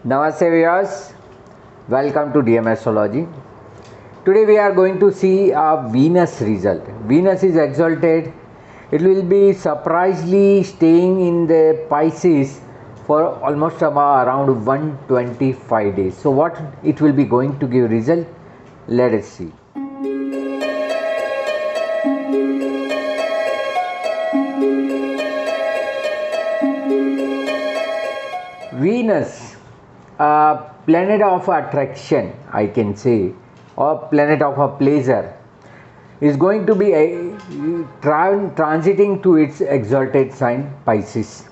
Namaste Viewers, welcome to DM Astrology. Today we are going to see a Venus result. Venus is exalted. It will be surprisingly staying in the Pisces for almost around 125 days. So what it will be going to give result? Let us see. Venus, a planet of attraction, I can say, or planet of a pleasure, is going to be transiting to its exalted sign Pisces.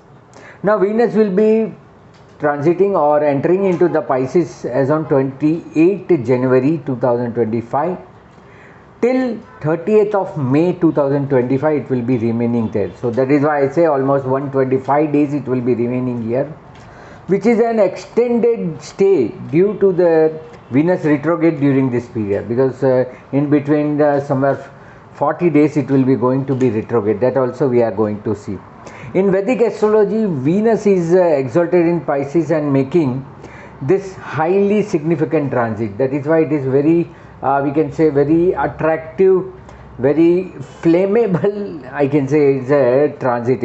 Now Venus will be transiting or entering into the Pisces as on 28th January 2025 till 30th of May 2025 it will be remaining there. So that is why I say almost 125 days it will be remaining here, which is an extended stay due to the Venus retrograde during this period, because in between somewhere 40 days it will be going to be retrograde. That also we are going to see. In Vedic astrology, Venus is exalted in Pisces and making this highly significant transit. That is why it is very, we can say, very attractive, very flammable, I can say, it's a transit.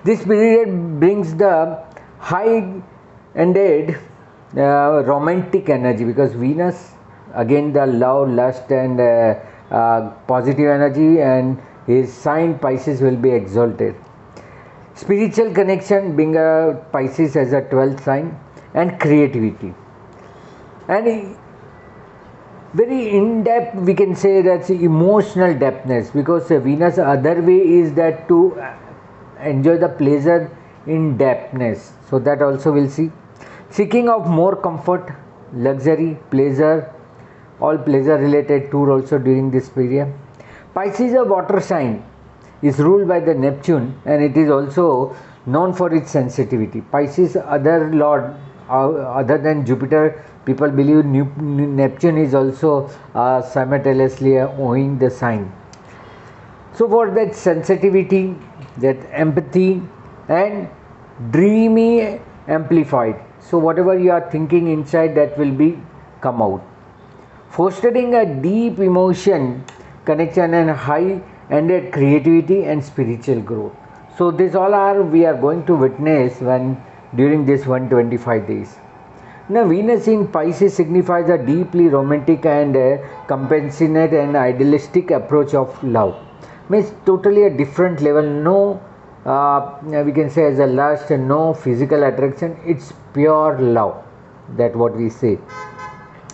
This period brings the high-ended romantic energy, because Venus, again, the love, lust and positive energy, and his sign Pisces will be exalted. Spiritual connection, being a Pisces as a 12th sign, and creativity. And very in-depth, we can say that's emotional depthness, because Venus other way is that to enjoy the pleasure in depthness. So that also we'll see. Seeking of more comfort, luxury, pleasure, all pleasure related tour also during this period. Pisces, a water sign, is ruled by the Neptune, and it is also known for its sensitivity. Pisces other lord other than Jupiter, people believe Neptune is also simultaneously owing the sign. So for that sensitivity, that empathy and dreamy amplified. So whatever you are thinking inside, that will be come out. Fostering a deep emotion, connection and high-ended creativity and spiritual growth. So this all are we are going to witness when during this 125 days. Now Venus in Pisces signifies a deeply romantic and compassionate and idealistic approach of love. Means totally a different level. No, we can say as a lust, no physical attraction. It's pure love. That what we say.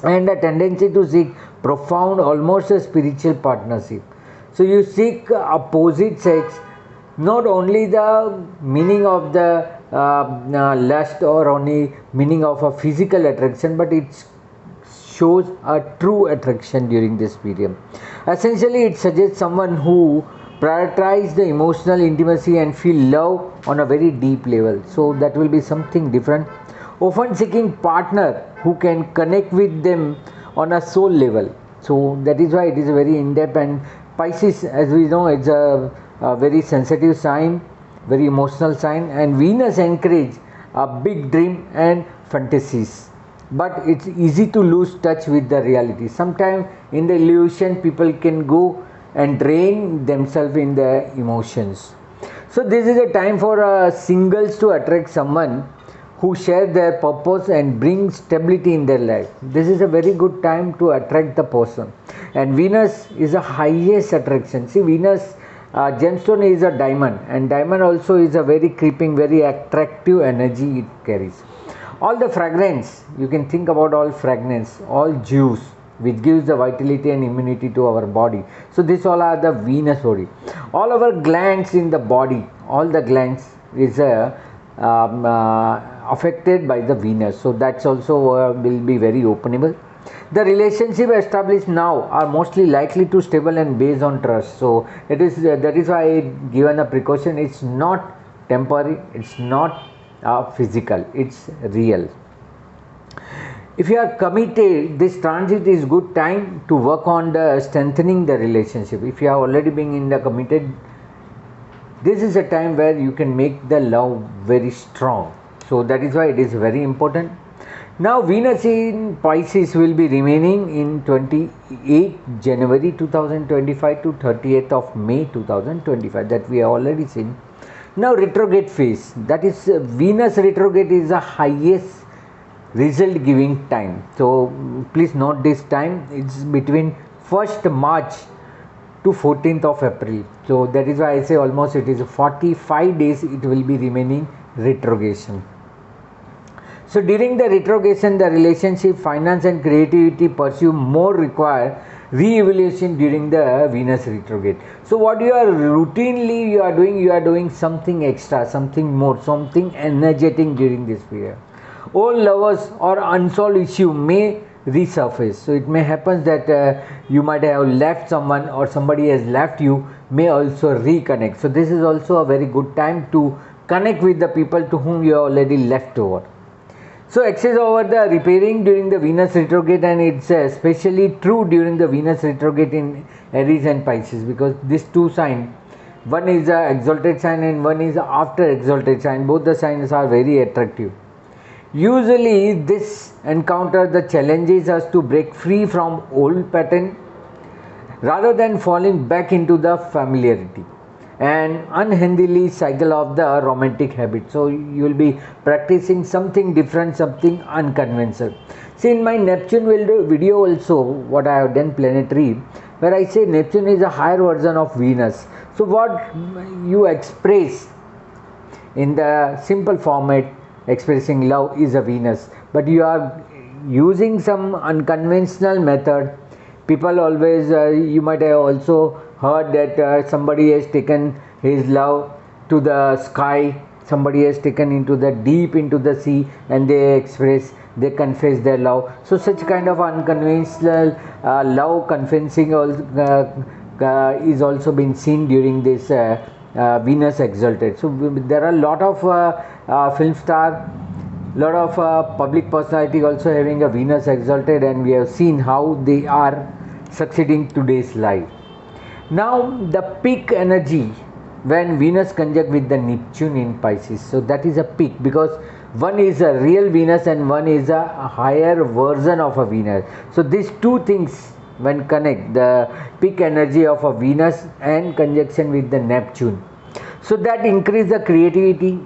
And a tendency to seek profound, almost a spiritual partnership. So you seek opposite sex, not only the meaning of the lust or only meaning of a physical attraction, but it shows a true attraction during this period. Essentially, it suggests someone who prioritize the emotional intimacy and feel love on a very deep level. So that will be something different. Often seeking partner who can connect with them on a soul level. So that is why it is very in-depth. And Pisces, as we know, it's a very sensitive sign, very emotional sign, and Venus encourage a big dream and fantasies. But it's easy to lose touch with the reality. Sometimes in the illusion, people can go and drain themselves in the emotions. So this is a time for singles to attract someone who share their purpose and bring stability in their life. This is a very good time to attract the person. And Venus is the highest attraction. See, Venus gemstone is a diamond, and diamond also is a very creeping, very attractive energy it carries. All the fragrance, you can think about all fragrance, all juice, which gives the vitality and immunity to our body. So this all are the Venus body. All our glands in the body, all the glands is affected by the Venus. So that's also will be very openable. The relationship established now are mostly likely to stable and based on trust. So it is that is why I given a precaution. It's not temporary. It's not physical. It's real. If you are committed, this transit is good time to work on the strengthening the relationship. If you have already been in the committed, this is a time where you can make the love very strong. So that is why it is very important. Now Venus in Pisces will be remaining in 28 January 2025 to 30th of May 2025, that we have already seen. Now retrograde phase, that is Venus retrograde is the highest result giving time. So please note this time, it's between 1st March to 14th of April. So that is why I say almost it is 45 days it will be remaining retrogression. So during the retrogression, the relationship, finance and creativity pursue more require re-evaluation during the Venus retrograde. So what you are routinely you are doing something extra, something more, something energetic during this period. Old lovers or unsolved issue may resurface. So it may happen that you might have left someone or somebody has left you, may also reconnect. So this is also a very good time to connect with the people to whom you have already left over. So excess over the repairing during the Venus retrograde, and it's especially true during the Venus retrograde in Aries and Pisces, because these two signs, one is a exalted sign and one is after exalted sign, both the signs are very attractive. Usually this encounter the challenges us to break free from old pattern rather than falling back into the familiarity and unhealthy cycle of the romantic habit. So you will be practicing something different, something unconventional. See, in my Neptune video also, what I have done planetary, where I say Neptune is a higher version of Venus. So what you express in the simple format expressing love is a Venus, but you are using some unconventional method. People always, you might have also heard that somebody has taken his love to the sky, somebody has taken into the deep into the sea, and they confess their love. So such kind of unconventional love confessing is also been seen during this Venus exalted. So there are a lot of film star, lot of public personality also having a Venus exalted, and we have seen how they are succeeding today's life. Now the peak energy when Venus conjunct with the Neptune in Pisces, so that is a peak, because one is a real Venus and one is a higher version of a Venus. So these two things when connect, the peak energy of a Venus and conjunction with the Neptune, so that increase the creativity,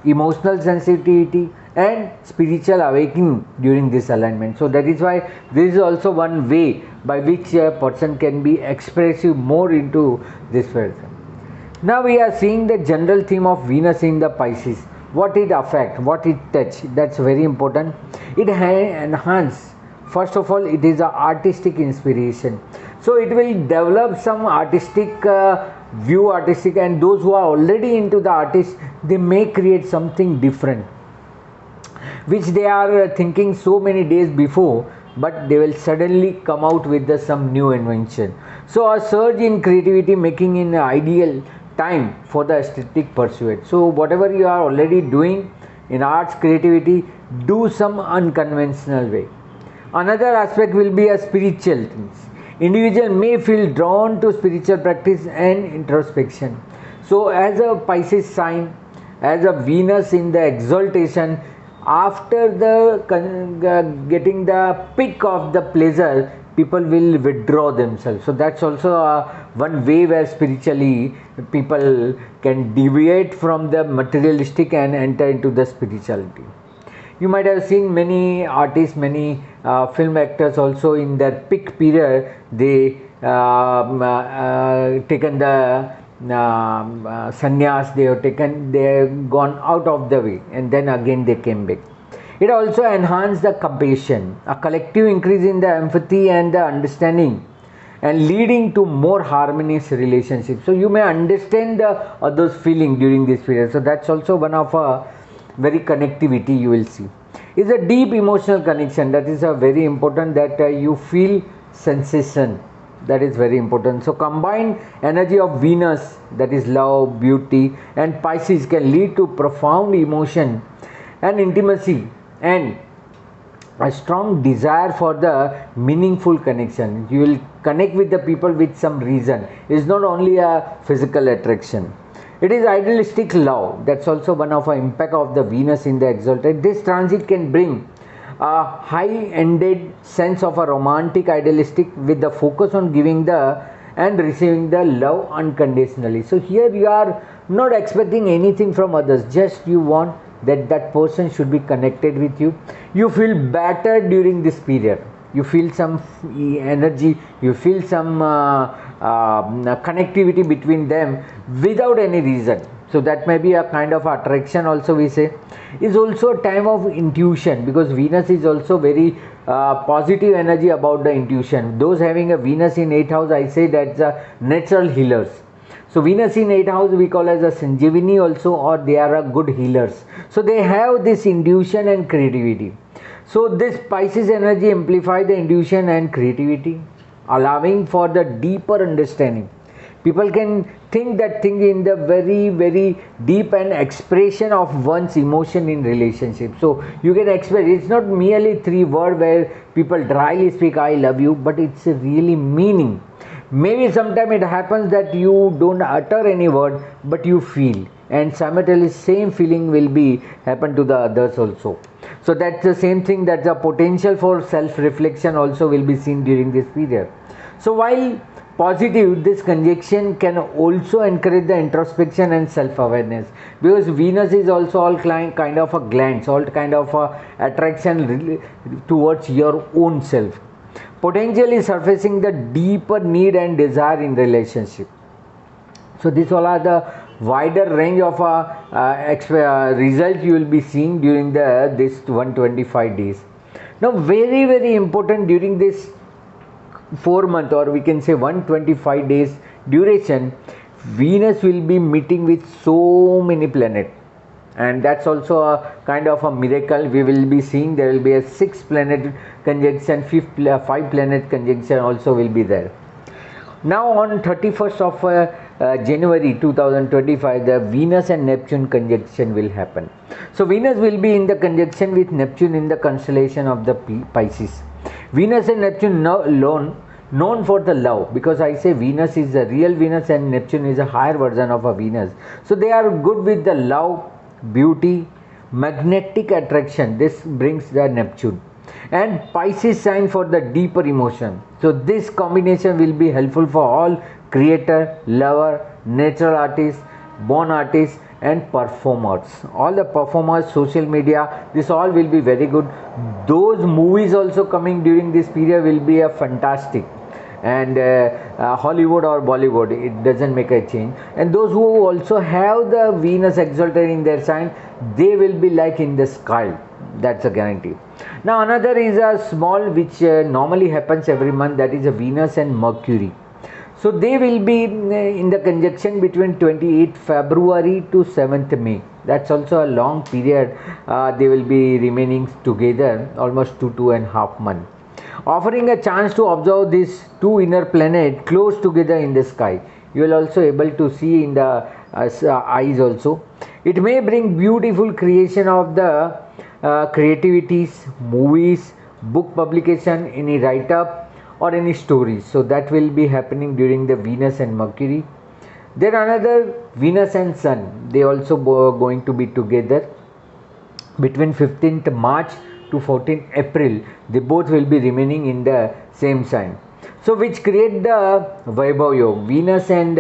emotional sensitivity and spiritual awakening during this alignment. So that is why this is also one way by which a person can be expressive more into this person. Now we are seeing the general theme of Venus in the Pisces, what it affect, what it touch, that's very important. It enhance, first of all, it is a artistic inspiration, so it will develop some artistic view, artistic, and those who are already into the artist, they may create something different which they are thinking so many days before, but they will suddenly come out with some new invention. So a surge in creativity making in ideal time for the aesthetic pursuit. So whatever you are already doing in arts, creativity, do some unconventional way. Another aspect will be a spiritual things. Individual may feel drawn to spiritual practice and introspection. So as a Pisces sign, as a Venus in the exaltation, after the getting the peak of the pleasure, people will withdraw themselves. So that's also one way where spiritually people can deviate from the materialistic and enter into the spirituality. You might have seen many artists, many film actors also in their peak period, they taken the sannyas, they have gone out of the way and then again they came back. It also enhanced the compassion, a collective increase in the empathy and the understanding, and leading to more harmonious relationships. So you may understand the others' feeling during this period. So that's also one of a very connectivity you will see. Is a deep emotional connection, that is a very important, that you feel sensation, that is very important. So combined energy of Venus, that is love, beauty, and Pisces can lead to profound emotion and intimacy and a strong desire for the meaningful connection. You will connect with the people with some reason. It is not only a physical attraction. It is idealistic love. That's also one of the impact of the Venus in the exalted. This transit can bring a high-ended sense of a romantic idealistic with the focus on giving the and receiving the love unconditionally. So here you are not expecting anything from others, just you want that person should be connected with you. You feel better during this period. You feel some energy, you feel some connectivity between them without any reason. So that may be a kind of attraction also, we say. Is also a time of intuition, because Venus is also very positive energy about the intuition. Those having a Venus in 8th house, I say that's a natural healers. So Venus in 8th house we call as a Sanjivini also, or they are a good healers. So they have this intuition and creativity. So this Pisces energy amplify the intuition and creativity, allowing for the deeper understanding. People can think that thing in the very, very deep and expression of one's emotion in relationship. So you can express, it's not merely 3 words where people dryly speak I love you, but it's a really meaning. Maybe sometimes it happens that you don't utter any word, but you feel, and simultaneously same feeling will be happen to the others also. So that's the same thing, that the potential for self-reflection also will be seen during this period. So while positive, this conjunction can also encourage the introspection and self-awareness, because Venus is also all kind of a glance, all kind of a attraction towards your own self, potentially surfacing the deeper need and desire in relationship. So these all are the wider range of results you will be seeing during this 125 days. Now very, very important during this 4-month, or we can say 125 days duration, Venus will be meeting with so many planets, and that's also a kind of a miracle. We will be seeing there will be a 6-planet conjunction, 5 planet conjunction also will be there. Now on 31st of January 2025, the Venus and Neptune conjunction will happen. So Venus will be in the conjunction with Neptune in the constellation of the Pisces. Venus and Neptune known for the love, because I say Venus is the real Venus and Neptune is a higher version of a Venus. So they are good with the love, beauty, magnetic attraction. This brings the Neptune. And Pisces sign for the deeper emotion. So this combination will be helpful for all creator, lover, natural artists, born artists and performers. All the performers, social media, this all will be very good. Those movies also coming during this period will be a fantastic. And Hollywood or Bollywood, it doesn't make a change. And those who also have the Venus exalted in their sign, they will be like in the sky. That's a guarantee. Now another is a small which normally happens every month, that is a Venus and Mercury. So they will be in the conjunction between 28th February to 7th May. That's also a long period. They will be remaining together almost 2.5 months, offering a chance to observe these 2 inner planets close together in the sky. You will also able to see in the eyes also. It may bring beautiful creation of the creativities, movies, book publication, any write-up or any stories. So that will be happening during the Venus and Mercury. Then another Venus and Sun, they also going to be together between 15th March to 14th April. They both will be remaining in the same sign. So which create the Vaibhav Yoga. Venus and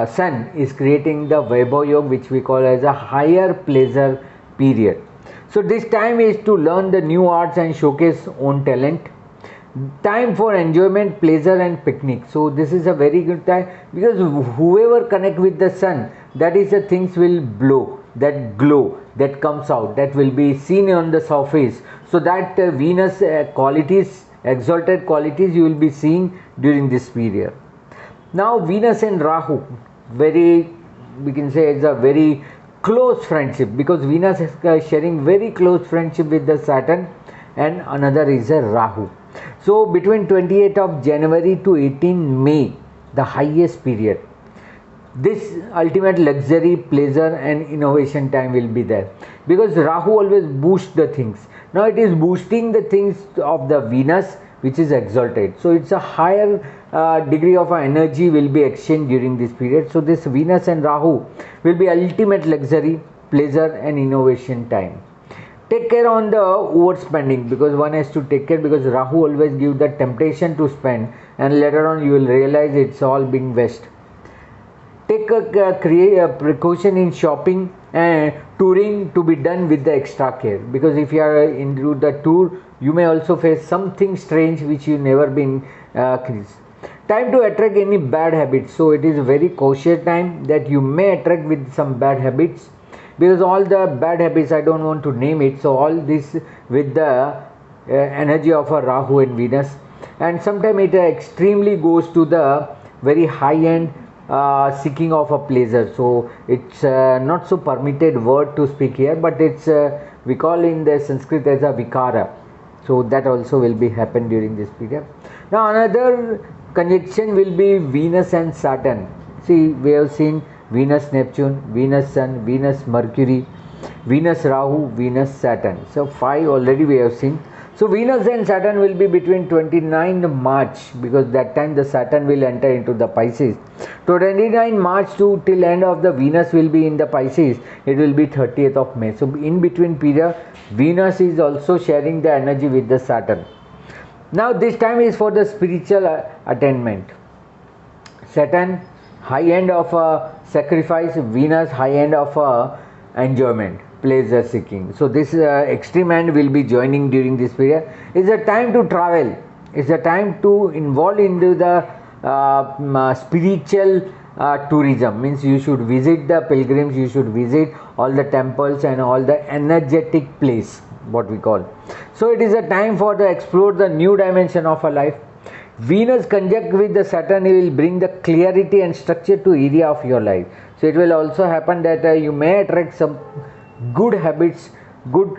Sun is creating the Vaibhav Yoga, which we call as a higher pleasure period. So this time is to learn the new arts and showcase own talent. Time for enjoyment, pleasure and picnic. So this is a very good time, because whoever connect with the sun, that is the things will blow, that glow that comes out, that will be seen on the surface. So that Venus qualities, exalted qualities you will be seeing during this period. Now Venus and Rahu, very, we can say it's a very close friendship, because Venus is sharing very close friendship with the Saturn, and another is a Rahu. So between 28th of January to 18 May, the highest period. This ultimate luxury, pleasure and innovation time will be there, because Rahu always boosts the things. Now it is boosting the things of the Venus, which is exalted. So it's a higher degree of energy will be exchanged during this period. So this Venus and Rahu will be ultimate luxury, pleasure and innovation time. Take care on the overspending, because one has to take care, because Rahu always gives the temptation to spend and later on you will realize it's all being waste. Take a precaution in shopping and touring to be done with the extra care, because if you are into the tour you may also face something strange which you never been time to attract any bad habits. So it is a very cautious time that you may attract with some bad habits, because all the bad habits, I don't want to name it, so all this with the energy of a Rahu and Venus, and sometimes it extremely goes to the very high end seeking of a pleasure. So it's not so permitted word to speak here, but it's we call in the Sanskrit as a vikara. So that also will be happen during this period. Now another conjunction will be Venus and Saturn. See, we have seen Venus Neptune, Venus Sun, Venus Mercury, Venus Rahu, Venus Saturn. So 5 already we have seen. So Venus and Saturn will be between 29th March, because that time the Saturn will enter into the Pisces. So 29 March to till end of the Venus will be in the Pisces. It will be 30th of May. So in between period, Venus is also sharing the energy with the Saturn. Now this time is for the spiritual attainment. Saturn high end of sacrifice, Venus high end of enjoyment, pleasure seeking. So this extreme end will be joining during this period. It's a time to travel. It's a time to involve into the spiritual tourism. Means you should visit the pilgrims, you should visit all the temples and all the energetic place, what we call. So it is a time for the explore the new dimension of a life. Venus conjunct with the Saturn will bring the clarity and structure to area of your life. So it will also happen that you may attract some good habits, good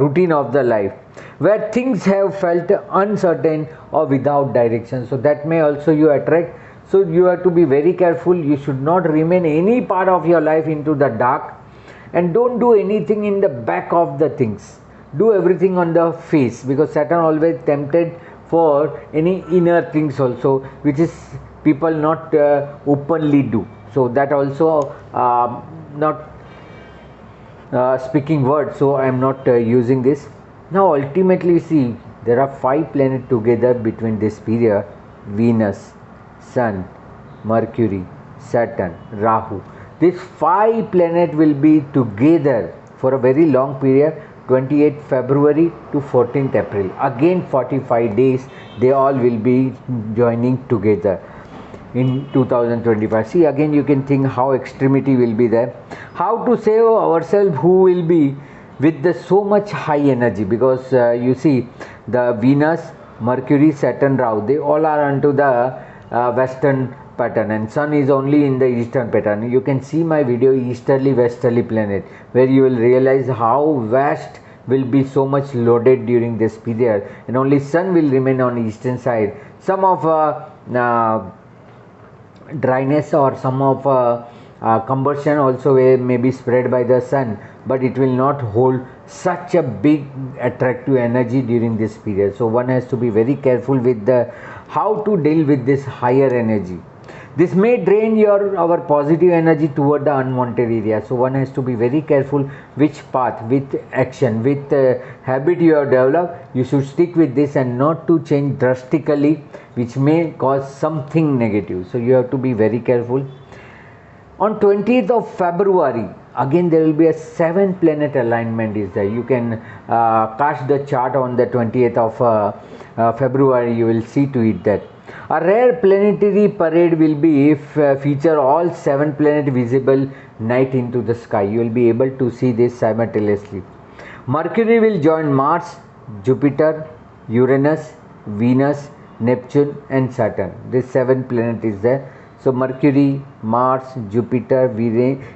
routine of the life, where things have felt uncertain or without direction. So that may also you attract. So you have to be very careful. You should not remain any part of your life into the dark, and don't do anything in the back of the things. Do everything on the face, because Saturn always tempted for any inner things also, which is people not openly do. So that also not speaking word, so I am not using this. Now ultimately see, there are 5 planets together between this period: Venus, Sun, Mercury, Saturn, Rahu. These 5 planets will be together for a very long period, 28th February to 14th April. Again 45 days they all will be joining together in 2025. See, again you can think how extremity will be there. How to save ourselves who will be with the so much high energy, because you see the Venus, Mercury, Saturn, Rahu, they all are onto the western pattern, and Sun is only in the eastern pattern. You can see my video Easterly Westerly Planet, where you will realize how vast will be so much loaded during this period, and only Sun will remain on eastern side. Some of dryness or some of combustion also may be spread by the Sun, but it will not hold such a big attractive energy during this period. So one has to be very careful with the how to deal with this higher energy. This may drain our positive energy toward the unwanted area. So one has to be very careful which path, with action, with habit you have developed. You should stick with this and not to change drastically, which may cause something negative. So you have to be very careful. On 20th of February, again there will be a 7 planet alignment is there. You can cast the chart on the 20th of February. You will see to it that a rare planetary parade will be feature all 7 planets visible night into the sky. You will be able to see this simultaneously. Mercury will join Mars, Jupiter, Uranus, Venus, Neptune and Saturn. This 7 planet is there. So Mercury, Mars, Jupiter,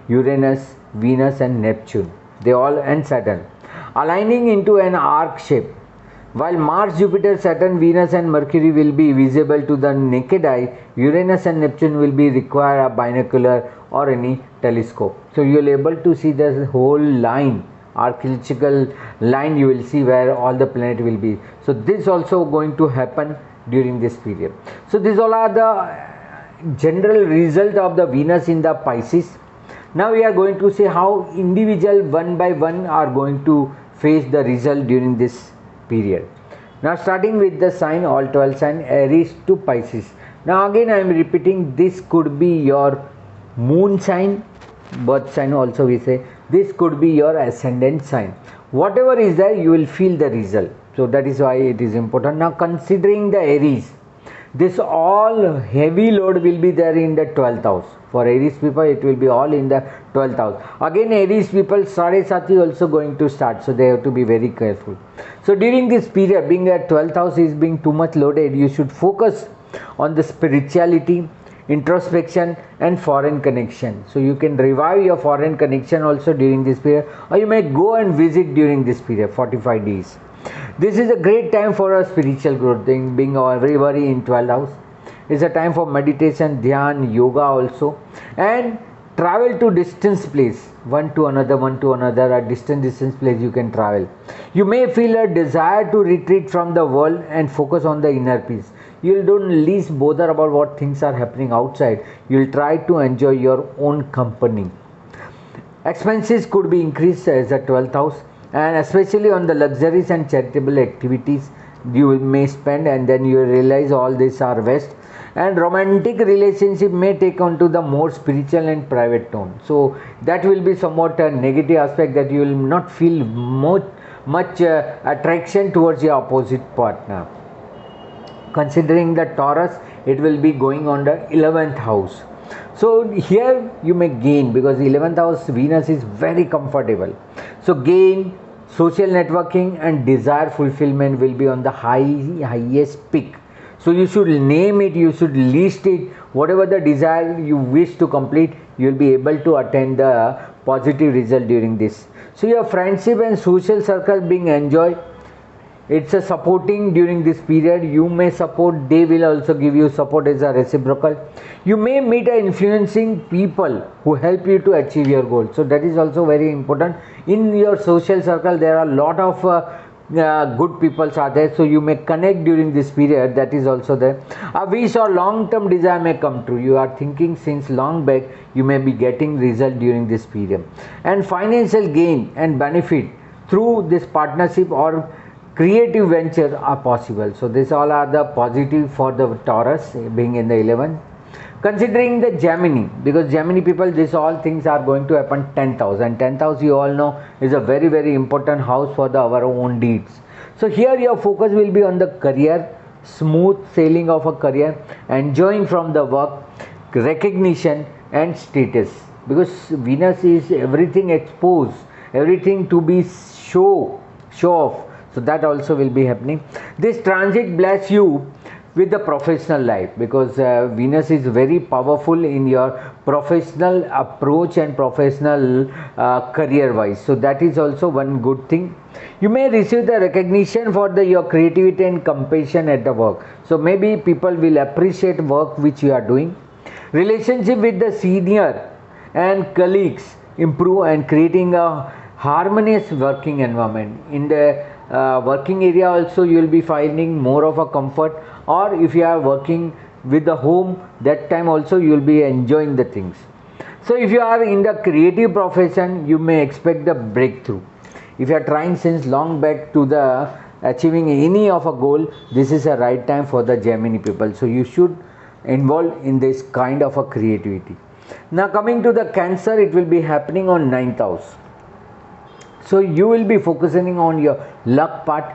Uranus, Venus and Neptune, they all, and Saturn, aligning into an arc shape. While Mars, Jupiter, Saturn, Venus and Mercury will be visible to the naked eye, Uranus and Neptune will be require a binocular or any telescope. So you will able to see the whole line, archaeological line you will see where all the planet will be. So this also going to happen during this period. So these all are the general result of the Venus in the Pisces. Now we are going to see how individual one by one are going to face the result during this period. Now starting with the sign, all 12 sign, Aries to Pisces. Now again I am repeating, this could be your moon sign, birth sign also we say, this could be your ascendant sign. Whatever is there, you will feel the result. So that is why it is important. Now considering the Aries, this all heavy load will be there in the 12th house. For Aries people, it will be all in the 12th house. Again Aries people, Sade Sati also going to start, so they have to be very careful. So during this period, being a 12th house is being too much loaded, you should focus on the spirituality, introspection and foreign connection. So you can revive your foreign connection also during this period, or you may go and visit during this period, 45 days. This is a great time for a spiritual growth, being everybody in 12th house. It's a time for meditation, dhyan, yoga also, and travel to distance place, one to another, a distance place you can travel. You may feel a desire to retreat from the world and focus on the inner peace. You don't least bother about what things are happening outside. You'll try to enjoy your own company. Expenses could be increased as a 12th house, and especially on the luxuries and charitable activities you may spend, and then you realize all these are waste. And romantic relationship may take on to the more spiritual and private tone. So that will be somewhat a negative aspect, that you will not feel much attraction towards your opposite partner. Considering the Taurus, it will be going on the 11th house. So here you may gain, because 11th house Venus is very comfortable. So gain, social networking and desire fulfillment will be on the highest peak. So you should name it, you should list it, whatever the desire you wish to complete, you will be able to attain the positive result during this. So your friendship and social circle being enjoyed, it's a supporting during this period. You may support, they will also give you support as a reciprocal. You may meet influencing people who help you to achieve your goal. So that is also very important. In your social circle there are a lot of good people are there, so you may connect during this period. That is also there. A wish or long-term desire may come true. You are thinking since long back, you may be getting result during this period. And financial gain and benefit through this partnership or creative venture are possible. So these all are the positive for the Taurus being in the 11th. Considering the Gemini, because Gemini people, these all things are going to happen 10th house, and 10th house you all know is a very very important house for our own deeds. So here your focus will be on the career, smooth sailing of a career, enjoying from the work, recognition and status, because Venus is everything exposed, everything to be show off. So that also will be happening. This transit bless you with the professional life, because Venus is very powerful in your professional approach and professional career wise. So that is also one good thing. You may receive the recognition for your creativity and compassion at the work. So maybe people will appreciate work which you are doing. Relationship with the senior and colleagues improve, and creating a harmonious working environment. In the working area also you will be finding more of a comfort, or if you are working with the home, that time also you will be enjoying the things. So if you are in the creative profession, you may expect the breakthrough. If you are trying since long back to the achieving any of a goal, this is a right time for the Gemini people. So you should involve in this kind of a creativity. Now coming to the Cancer, it will be happening on 9th house. So you will be focusing on your luck part,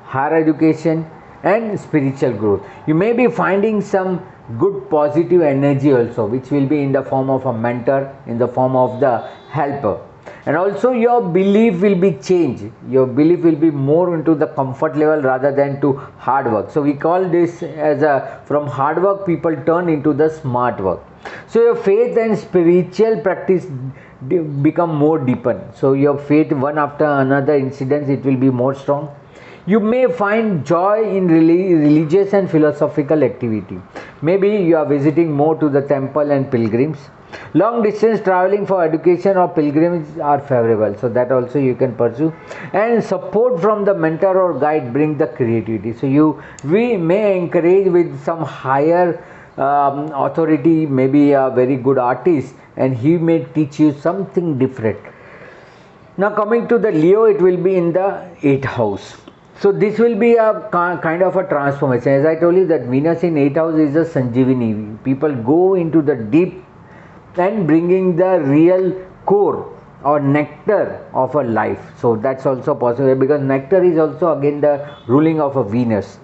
higher education and spiritual growth. You may be finding some good positive energy also, which will be in the form of a mentor, in the form of the helper. And also your belief will be changed. Your belief will be more into the comfort level rather than to hard work. So we call this as a, from hard work people turn into the smart work. So your faith and spiritual practice become more deepened. So your faith, one after another incidents, it will be more strong. You may find joy in religious and philosophical activity. Maybe you are visiting more to the temple and pilgrims. Long distance traveling for education or pilgrimage are favorable, so that also you can pursue. And support from the mentor or guide bring the creativity. So we may encourage with some higher authority, maybe a very good artist, and he may teach you something different. Now coming to the Leo, it will be in the 8th house. So this will be a kind of a transformation. As I told you that Venus in 8th house is a Sanjeevani. People go into the deep and bringing the real core or nectar of a life. So that's also possible, because nectar is also again the ruling of a Venus.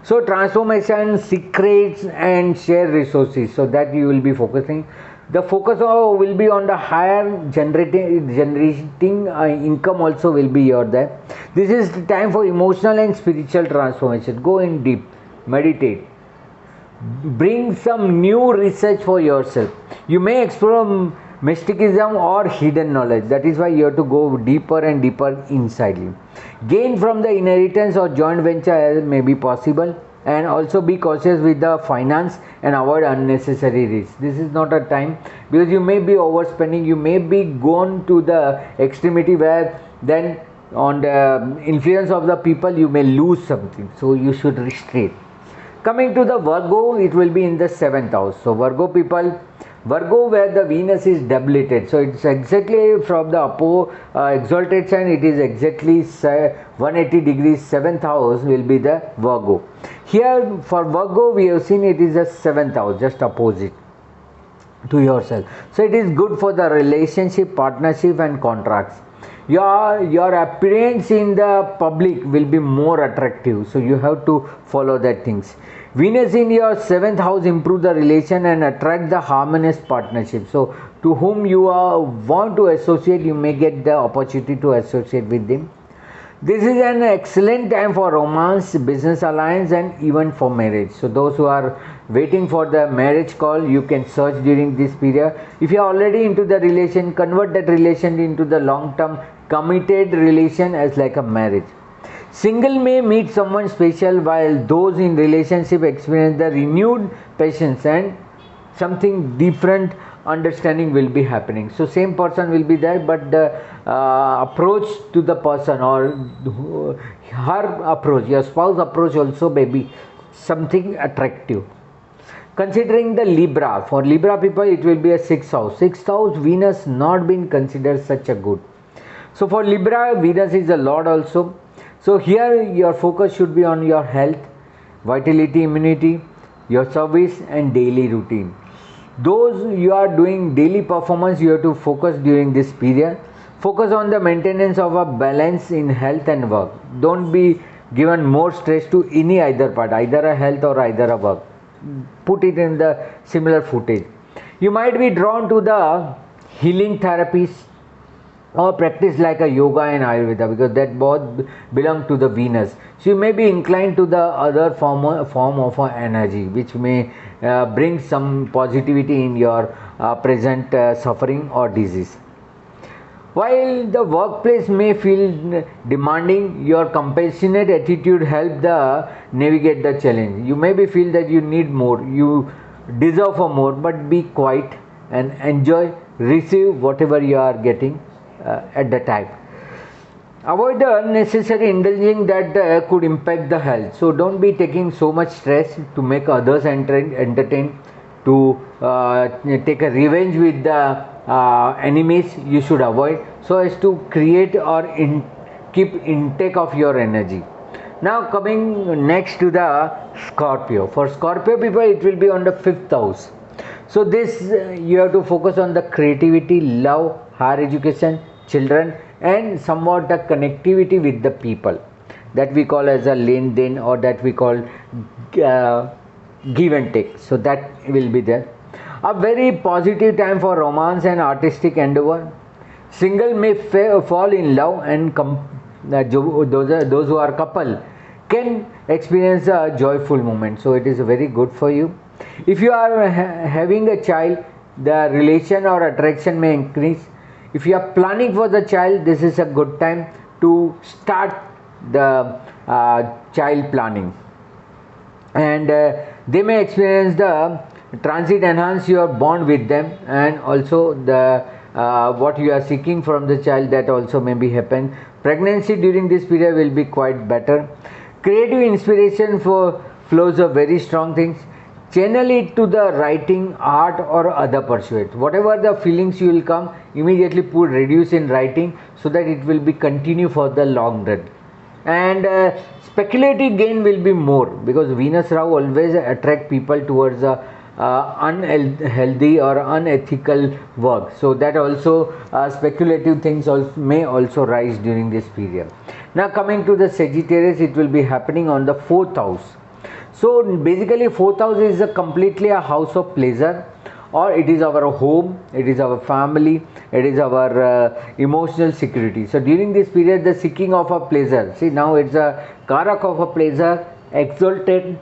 So transformation, secrets and share resources, so that you will be focusing. The focus will be on the higher generating income also will be your there. This is the time for emotional and spiritual transformation. Go in deep, meditate, bring some new research for yourself. You may explore mysticism or hidden knowledge. That is why you have to go deeper and deeper inside you. Gain from the inheritance or joint venture may be possible, and also be cautious with the finance and avoid unnecessary risks. This is not a time, because you may be overspending, you may be gone to the extremity where then on the influence of the people you may lose something, so you should restrain. Coming to the Virgo, it will be in the 7th house. So Virgo people, Virgo where the Venus is debilitated, so it's exactly from the exalted sign, it is exactly 180 degrees. 7th house will be the Virgo. Here for Virgo we have seen it is a 7th house, just opposite to yourself. So it is good for the relationship, partnership and contracts. Your appearance in the public will be more attractive, so you have to follow that things. Venus in your 7th house improve the relation and attract the harmonious partnership. So to whom you want to associate, you may get the opportunity to associate with them. This is an excellent time for romance, business alliance and even for marriage. So those who are waiting for the marriage call, you can search during this period. If you are already into the relation, convert that relation into the long term committed relation as like a marriage. Single may meet someone special, while those in relationship experience the renewed passions and something different understanding will be happening. So same person will be there, but the approach to the person or her approach, your spouse approach also may be something attractive. Considering the Libra, for Libra people it will be a 6th house. 6th house Venus not been considered such a good. So for Libra, Venus is a Lord also. So here your focus should be on your health, vitality, immunity, your service and daily routine. Those you are doing daily performance, you have to focus during this period. Focus on the maintenance of a balance in health and work. Don't be given more stress to any either part, either a health or either a work. Put it in the similar footage. You might be drawn to the healing therapies or practice like a yoga and Ayurveda, because that both belong to the Venus. So you may be inclined to the other form of energy, which may bring some positivity in your present suffering or disease. While the workplace may feel demanding, your compassionate attitude help the navigate the challenge. You maybe feel that you need more, you deserve for more, but be quiet and enjoy, receive whatever you are getting at the time. Avoid the unnecessary indulging that could impact the health. So don't be taking so much stress to make others entertain, to take a revenge with the enemies. You should avoid, so as to create or keep intake of your energy. Now coming next to the Scorpio. For Scorpio people it will be on the 5th house. So this you have to focus on the creativity, love, higher education, children and somewhat the connectivity with the people, that we call as a len den, or that we call give and take. So that will be there. A very positive time for romance and artistic endeavor. Single may fall in love, and those who are couple can experience a joyful moment. So it is very good for you. If you are having a child, the relation or attraction may increase. If you are planning for the child, this is a good time to start the child planning, and they may experience the Transit enhance your bond with them, and also the what you are seeking from the child, that also may be happen. Pregnancy during this period will be quite better. Creative inspiration for flows of very strong things. Channel it to the writing, art, or other pursuits. Whatever the feelings you will come, immediately put reduce in writing, so that it will be continue for the long run. And speculative gain will be more, because Venus Rahu always attract people towards unhealthy or unethical work. So that also speculative things also may also rise during this period. Now coming to the Sagittarius, it will be happening on the 4th house. So basically 4th house is a completely a house of pleasure, or it is our home, it is our family, it is our emotional security. So during this period, the seeking of a pleasure, see now it's a karak of a pleasure, exalted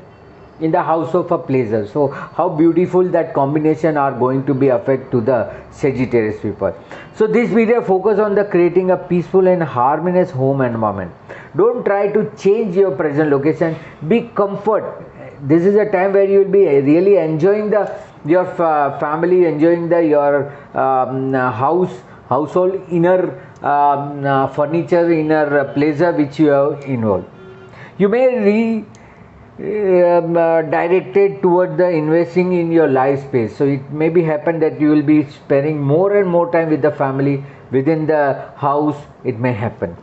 in the house of a pleasure. So how beautiful that combination are going to be affect to the Sagittarius people. So this video focus on the creating a peaceful and harmonious home environment. Don't try to change your present location, be comfort. This is a time where you will be really enjoying the your family, enjoying the your household inner furniture, inner pleasure which you have involved. You may directed toward the investing in your life space. So it may be happen that you will be spending more and more time with the family within the house. It may happen.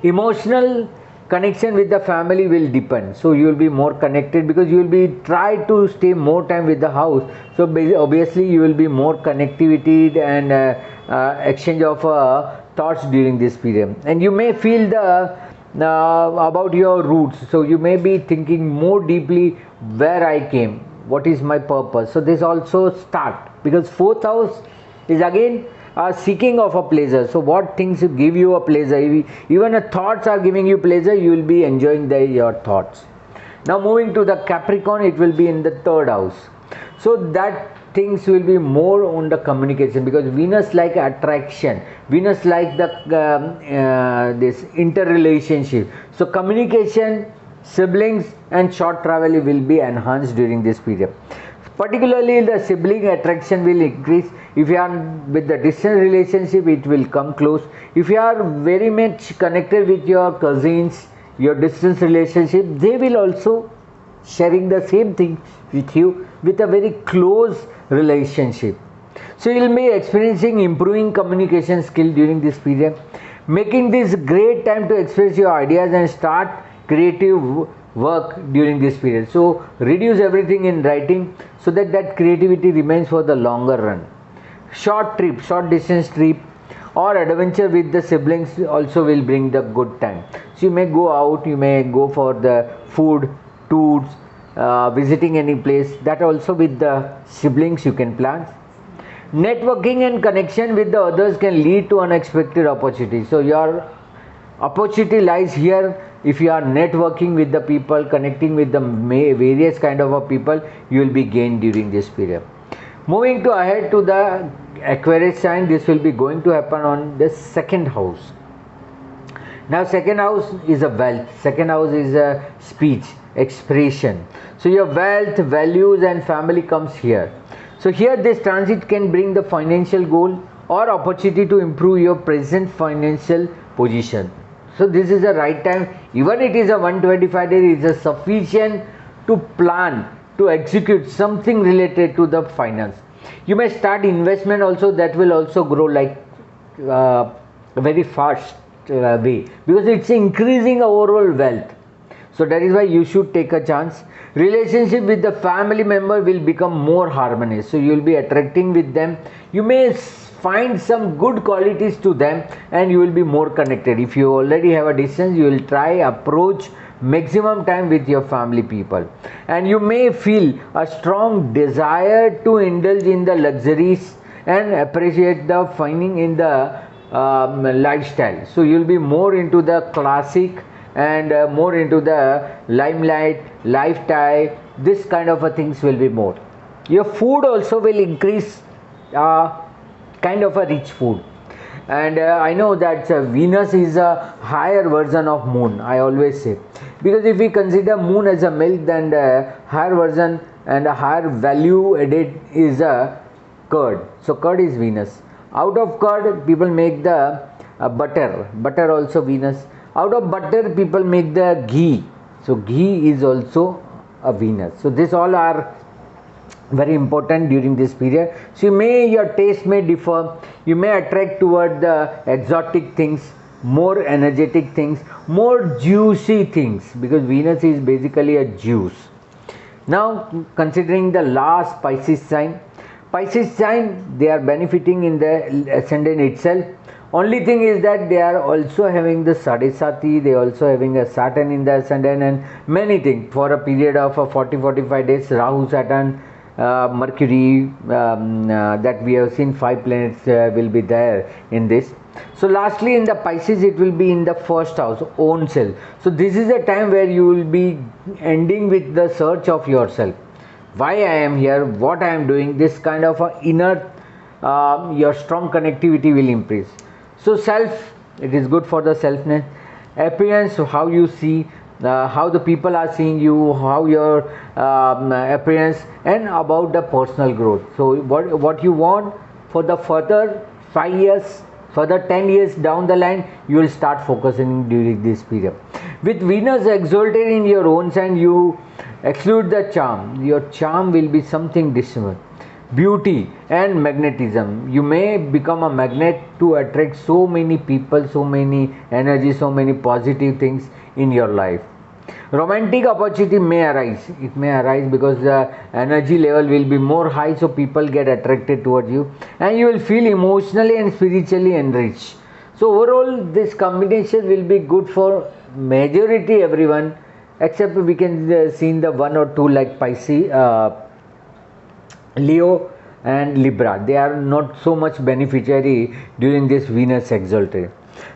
Emotional connection with the family will deepen, so you will be more connected, because you will be try to stay more time with the house. So obviously you will be more connectivity and exchange of thoughts during this period. And you may feel the about your roots, so you may be thinking more deeply where I came, what is my purpose. So this also start, because 4th house is again seeking of a pleasure. So what things give you a pleasure, even thoughts are giving you pleasure, you will be enjoying your thoughts. Now moving to the Capricorn, it will be in the 3rd house. So that things will be more on the communication, because Venus like attraction, Venus like the this interrelationship. So communication, siblings, and short travel will be enhanced during this period. Particularly the sibling attraction will increase. If you are with the distant relationship, it will come close. If you are very much connected with your cousins, your distance relationship, they will also sharing the same thing with you with a very close relationship. So you will be experiencing improving communication skill during this period, making this great time to express your ideas and start creative work during this period. So reduce everything in writing, so that creativity remains for the longer run. Short trip, short distance trip, or adventure with the siblings also will bring the good time. So you may go out, you may go for the food, tours, visiting any place, that also with the siblings you can plan. Networking and connection with the others can lead to unexpected opportunities. So your opportunity lies here. If you are networking with the people, connecting with the various kind of people, you will be gained during this period. Moving to ahead to the Aquarius sign, this will be going to happen on the 2nd house. Now 2nd house is a wealth, 2nd house is a speech, expression. So your wealth, values, and family comes here. So here this transit can bring the financial goal or opportunity to improve your present financial position. So this is the right time. Even it is a 125 days, it is sufficient to plan, to execute something related to the finance. You may start investment also, that will also grow like very fast way, because it's increasing overall wealth. So that is why you should take a chance. Relationship with the family member will become more harmonious. So you will be attracting with them. You may find some good qualities to them, and you will be more connected. If you already have a distance, you will try approach maximum time with your family people, and you may feel a strong desire to indulge in the luxuries and appreciate the finding in the lifestyle. So you will be more into the classic and more into the limelight, lifestyle. This kind of things will be more. Your food also will increase, kind of a rich food. And I know that Venus is a higher version of moon, I always say, because if we consider moon as a milk, then the higher version and a higher value added is a curd. So curd is Venus. Out of curd people make the butter. Butter also Venus. Out of butter people make the ghee. So ghee is also a Venus. So this all are very important during this period. So your taste may differ. You may attract toward the exotic things, more energetic things, more juicy things, because Venus is basically a juice. Now considering the last Pisces sign, they are benefiting in the ascendant itself. Only thing is that they are also having the Sadesati, they are also having a Saturn in the ascendant and many things for a period of 40-45 days. Rahu, Saturn, Mercury, that we have seen 5 planets will be there in this. So lastly in the Pisces it will be in the first house, own self. So this is a time where you will be ending with the search of yourself. Why I am here, what I am doing, this kind of inner your strong connectivity will increase. So self, it is good for the selfness. Appearance, how you see, how the people are seeing you, how your appearance, and about the personal growth. So what you want for the further 5 years, further 10 years down the line, you will start focusing during this period. With Venus exalted in your own sign, you exclude the charm. Your charm will be something different. Beauty and magnetism. You may become a magnet to attract so many people, so many energy, so many positive things in your life. Romantic opportunity may arise. It may arise because the energy level will be more high, so people get attracted towards you and you will feel emotionally and spiritually enriched. So overall this combination will be good for majority everyone, except we can see the 1 or 2 like Pisces, Leo and Libra. They are not so much beneficiary during this Venus exalted.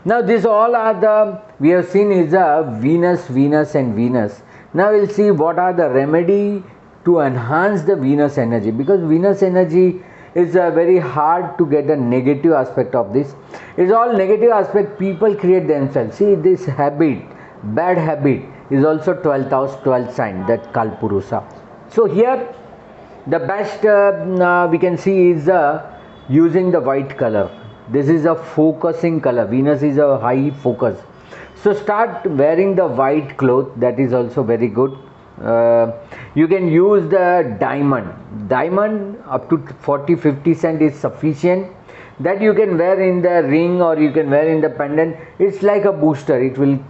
Now this all are the, we have seen is a Venus and Venus. Now we'll see what are the remedy to enhance the Venus energy, because Venus energy is very hard to get a negative aspect of this. It's all negative aspect people create themselves. See, this habit, bad habit is also 12th house, 12th sign, that Kalpurusha. So here the best we can see is using the white color. This is a focusing color. Venus is a high focus. So start wearing the white cloth. That is also very good. You can use the diamond. Diamond up to 40-50 cent is sufficient. That you can wear in the ring or you can wear in the pendant. It's like a booster. It will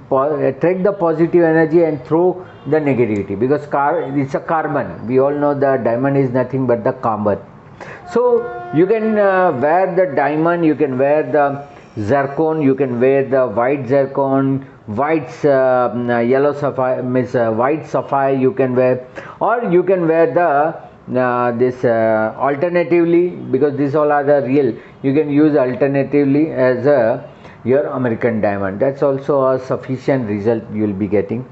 attract the positive energy and throw the negativity, because it's a carbon. We all know the diamond is nothing but the carbon. So you can wear the diamond, you can wear the zircon, you can wear the white zircon, white yellow sapphire, white sapphire you can wear, or you can wear the this alternatively, because these all are the real, you can use alternatively as your American diamond. That's also a sufficient result you will be getting.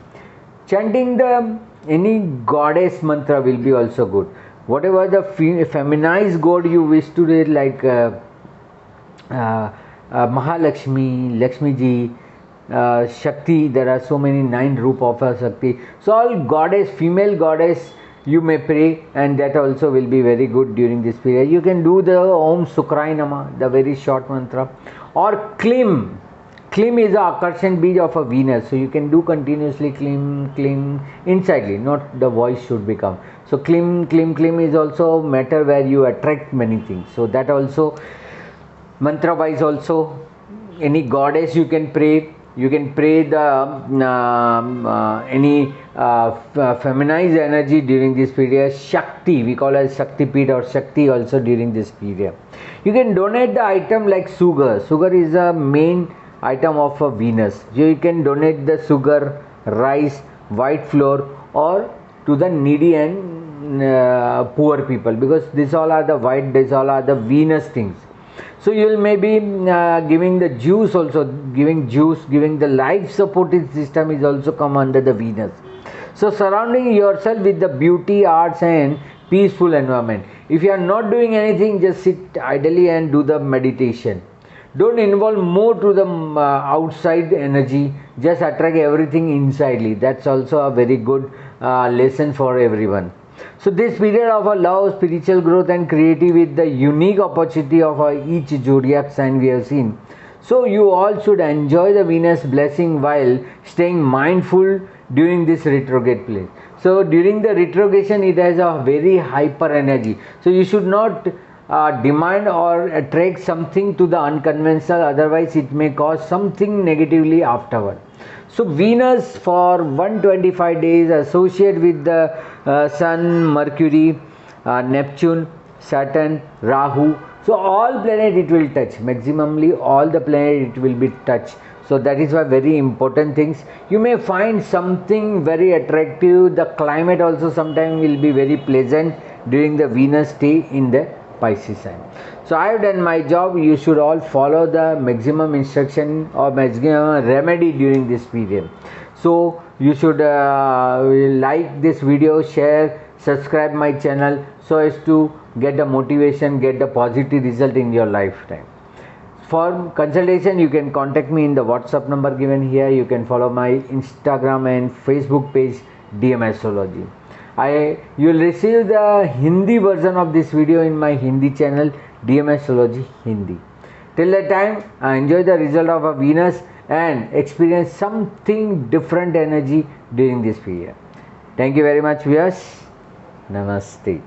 Chanting the any goddess mantra will be also good. Whatever the feminized god you wish to read, like Mahalakshmi, Lakshmi ji, Shakti, there are so many 9 roop of a Shakti. So all goddess, female goddess you may pray, and that also will be very good during this period. You can do the Om Sukrai Nama, the very short mantra, or Klim. Klim is the Akarshan Bij of a Venus, so you can do continuously Klim, Klim, insidely, not the voice should become. So Klim, Klim, Klim is also matter where you attract many things. So that also, mantra wise also, any goddess you can pray. You can pray the any feminized energy during this period. Shakti, we call it Shakti Pit or Shakti also during this period. You can donate the item like sugar. Sugar is a main item of a Venus. So you can donate the sugar, rice, white flour, or to the needy and poor people, because these all are the white, these all are the Venus things. So you will maybe giving the juice also, giving juice, giving the life supporting system is also come under the Venus. So surrounding yourself with the beauty, arts and peaceful environment. If you are not doing anything, just sit idly and do the meditation. Don't involve more to the outside energy, just attract everything insidely. That's also a very good lesson for everyone. So this period of a love, spiritual growth and creative with the unique opportunity of each zodiac sign we have seen. So you all should enjoy the Venus blessing while staying mindful during this retrograde place. So during the retrogradation it has a very hyper energy. So you should not demand or attract something to the unconventional, otherwise it may cause something negatively afterward. So Venus for 125 days associate with the Sun, Mercury, Neptune, Saturn, Rahu. So all planet it will touch, maximally all the planet it will be touched. So that is why very important things. You may find something very attractive. The climate also sometimes will be very pleasant during the Venus stay in the Pisces sign. So I have done my job. You should all follow the maximum instruction or maximum remedy during this period. So you should like this video, share, subscribe my channel so as to get the motivation, get the positive result in your lifetime. For consultation you can contact me in the WhatsApp number given here. You can follow my Instagram and Facebook page DM Astrology. You will receive the Hindi version of this video in my Hindi channel DM Astrology Hindi. Till that time, enjoy the result of a Venus and experience something different energy during this period. Thank you very much, viewers. Namaste.